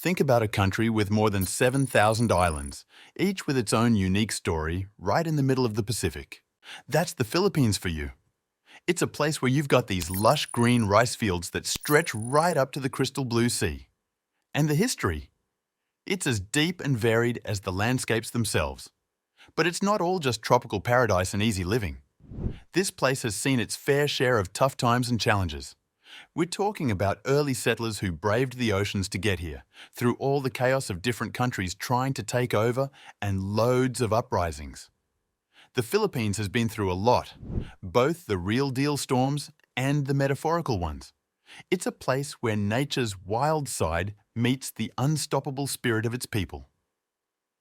Think about a country with more than 7,000 islands, each with its own unique story, right in the middle of the Pacific. That's the Philippines for you. It's a place where you've got these lush green rice fields that stretch right up to the crystal blue sea. And the history? It's as deep and varied as the landscapes themselves. But it's not all just tropical paradise and easy living. This place has seen its fair share of tough times and challenges. We're talking about early settlers who braved the oceans to get here, through all the chaos of different countries trying to take over and loads of uprisings. The Philippines has been through a lot, both the real deal storms and the metaphorical ones. It's a place where nature's wild side meets the unstoppable spirit of its people.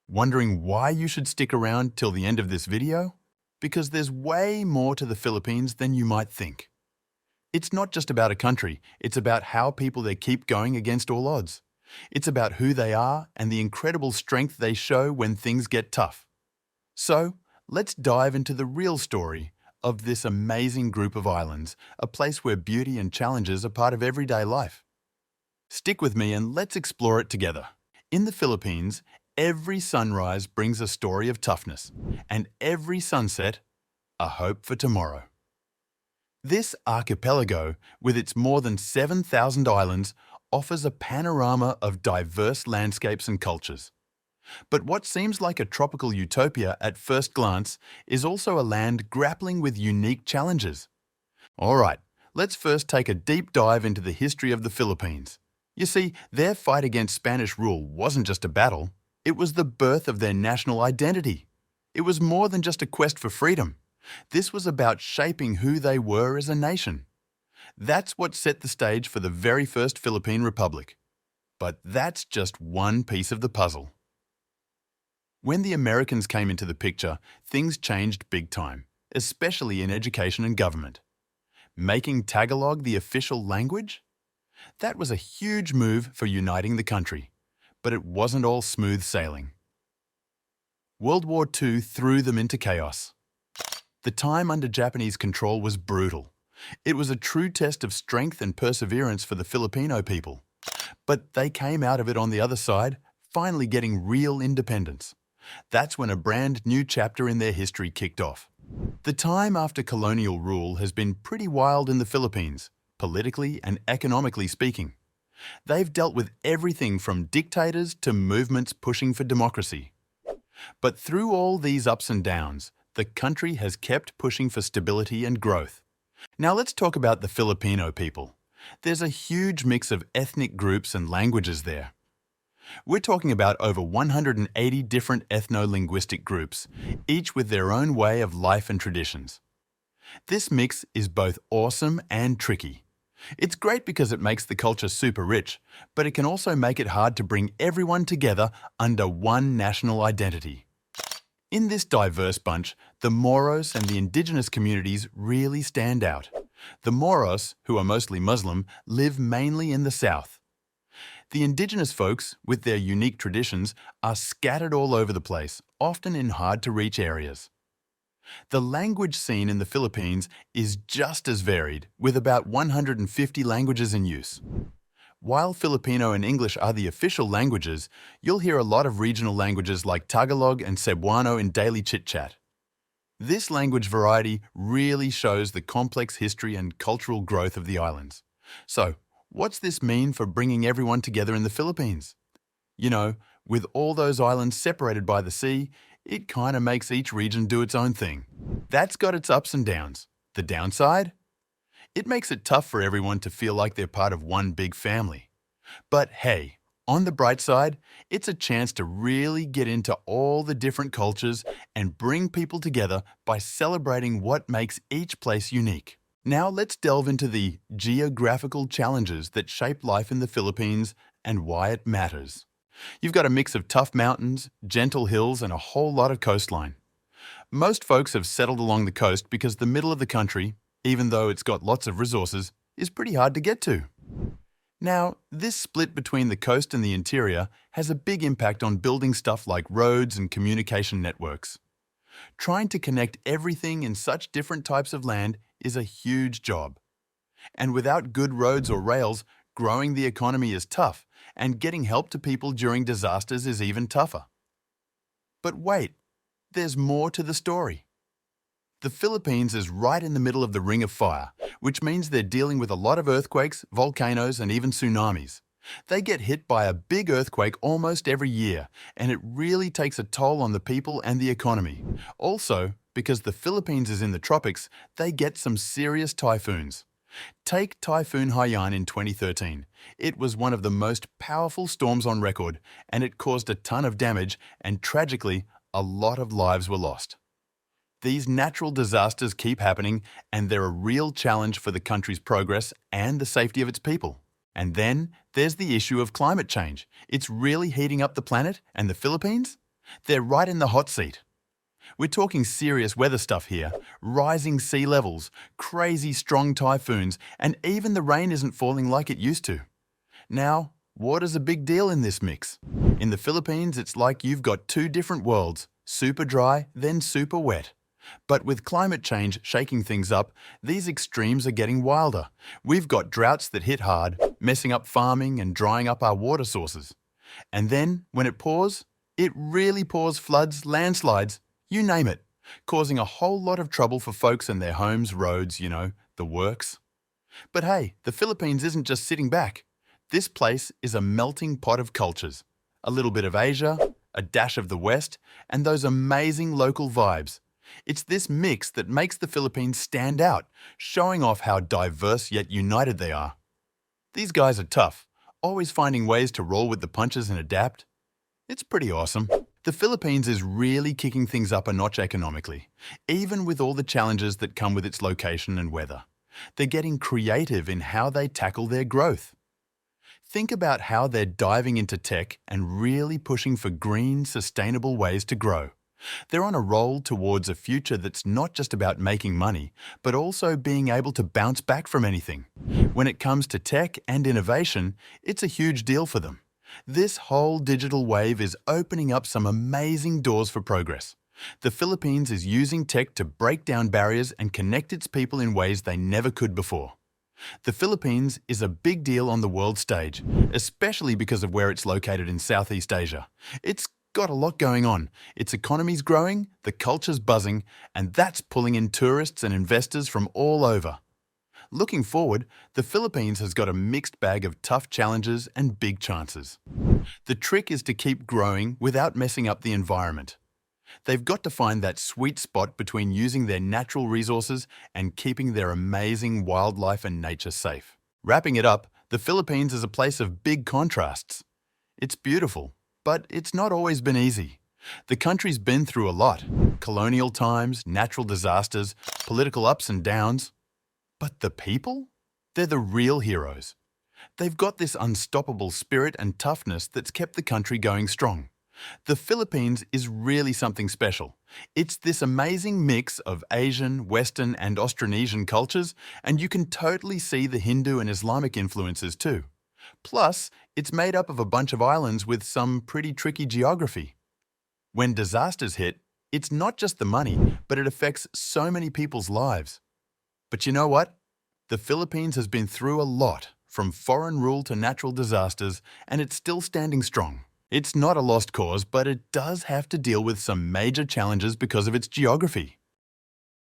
Wondering why you should stick around till the end of this video? Because there's way more to the Philippines than you might think. It's not just about a country, it's about how people there keep going against all odds. It's about who they are and the incredible strength they show when things get tough. So, let's dive into the real story of this amazing group of islands, a place where beauty and challenges are part of everyday life. Stick with me and let's explore it together. In the Philippines, every sunrise brings a story of toughness, and every sunset, a hope for tomorrow. This archipelago, with its more than 7,000 islands, offers a panorama of diverse landscapes and cultures. But what seems like a tropical utopia at first glance is also a land grappling with unique challenges. All right, let's first take a deep dive into the history of the Philippines. You see, their fight against Spanish rule wasn't just a battle, it was the birth of their national identity. It was more than just a quest for freedom. This was about shaping who they were as a nation. That's what set the stage for the very first Philippine Republic. But that's just one piece of the puzzle. When the Americans came into the picture, things changed big time, especially in education and government. Making Tagalog the official language? That was a huge move for uniting the country, but it wasn't all smooth sailing. World War II threw them into chaos. The time under Japanese control was brutal. It was a true test of strength and perseverance for the Filipino people. But they came out of it on the other side, finally getting real independence. That's when a brand new chapter in their history kicked off. The time after colonial rule has been pretty wild in the Philippines, politically and economically speaking. They've dealt with everything from dictators to movements pushing for democracy. But through all these ups and downs, the country has kept pushing for stability and growth. Now let's talk about the Filipino people. There's a huge mix of ethnic groups and languages there. We're talking about over 180 different ethno-linguistic groups, each with their own way of life and traditions. This mix is both awesome and tricky. It's great because it makes the culture super rich, but it can also make it hard to bring everyone together under one national identity. In this diverse bunch, the Moros and the indigenous communities really stand out. The Moros, who are mostly Muslim, live mainly in the south. The indigenous folks, with their unique traditions, are scattered all over the place, often in hard-to-reach areas. The language scene in the Philippines is just as varied, with about 150 languages in use. While Filipino and English are the official languages, you'll hear a lot of regional languages like Tagalog and Cebuano in daily chit-chat. This language variety really shows the complex history and cultural growth of the islands. So, what's this mean for bringing everyone together in the Philippines? You know, with all those islands separated by the sea, it kind of makes each region do its own thing. That's got its ups and downs. The downside? It makes it tough for everyone to feel like they're part of one big family. But hey, on the bright side, it's a chance to really get into all the different cultures and bring people together by celebrating what makes each place unique. Now let's delve into the geographical challenges that shape life in the Philippines and why it matters. You've got a mix of tough mountains, gentle hills, and a whole lot of coastline. Most folks have settled along the coast because the middle of the country, even though it's got lots of resources, is pretty hard to get to. Now, this split between the coast and the interior has a big impact on building stuff like roads and communication networks. Trying to connect everything in such different types of land is a huge job. And without good roads or rails, growing the economy is tough, and getting help to people during disasters is even tougher. But wait, there's more to the story. The Philippines is right in the middle of the Ring of Fire, which means they're dealing with a lot of earthquakes, volcanoes, and even tsunamis. They get hit by a big earthquake almost every year, and it really takes a toll on the people and the economy. Also, because the Philippines is in the tropics, they get some serious typhoons. Take Typhoon Haiyan in 2013. It was one of the most powerful storms on record, and it caused a ton of damage, and tragically, a lot of lives were lost. These natural disasters keep happening, and they're a real challenge for the country's progress and the safety of its people. And then there's the issue of climate change. It's really heating up the planet, and the Philippines? They're right in the hot seat. We're talking serious weather stuff here, rising sea levels, crazy strong typhoons, and even the rain isn't falling like it used to. Now, water's a big deal in this mix. In the Philippines, it's like you've got two different worlds, super dry, then super wet. But with climate change shaking things up, these extremes are getting wilder. We've got droughts that hit hard, messing up farming and drying up our water sources. And then, when it pours, it really pours floods, landslides, you name it, causing a whole lot of trouble for folks and their homes, roads, the works. But hey, the Philippines isn't just sitting back. This place is a melting pot of cultures. A little bit of Asia, a dash of the West, and those amazing local vibes. It's this mix that makes the Philippines stand out, showing off how diverse yet united they are. These guys are tough, always finding ways to roll with the punches and adapt. It's pretty awesome. The Philippines is really kicking things up a notch economically, even with all the challenges that come with its location and weather. They're getting creative in how they tackle their growth. Think about how they're diving into tech and really pushing for green, sustainable ways to grow. They're on a roll towards a future that's not just about making money, but also being able to bounce back from anything. When it comes to tech and innovation, it's a huge deal for them. This whole digital wave is opening up some amazing doors for progress. The Philippines is using tech to break down barriers and connect its people in ways they never could before. The Philippines is a big deal on the world stage, especially because of where it's located in Southeast Asia. It's got a lot going on. Its economy's growing, the culture's buzzing, and that's pulling in tourists and investors from all over. Looking forward, the Philippines has got a mixed bag of tough challenges and big chances. The trick is to keep growing without messing up the environment. They've got to find that sweet spot between using their natural resources and keeping their amazing wildlife and nature safe. Wrapping it up, the Philippines is a place of big contrasts. It's beautiful, but it's not always been easy. The country's been through a lot: colonial times, natural disasters, political ups and downs. But the people? They're the real heroes. They've got this unstoppable spirit and toughness that's kept the country going strong. The Philippines is really something special. It's this amazing mix of Asian, Western, and Austronesian cultures, and you can totally see the Hindu and Islamic influences too. Plus, it's made up of a bunch of islands with some pretty tricky geography. When disasters hit, it's not just the money, but it affects so many people's lives. But you know what? The Philippines has been through a lot, from foreign rule to natural disasters, and it's still standing strong. It's not a lost cause, but it does have to deal with some major challenges because of its geography.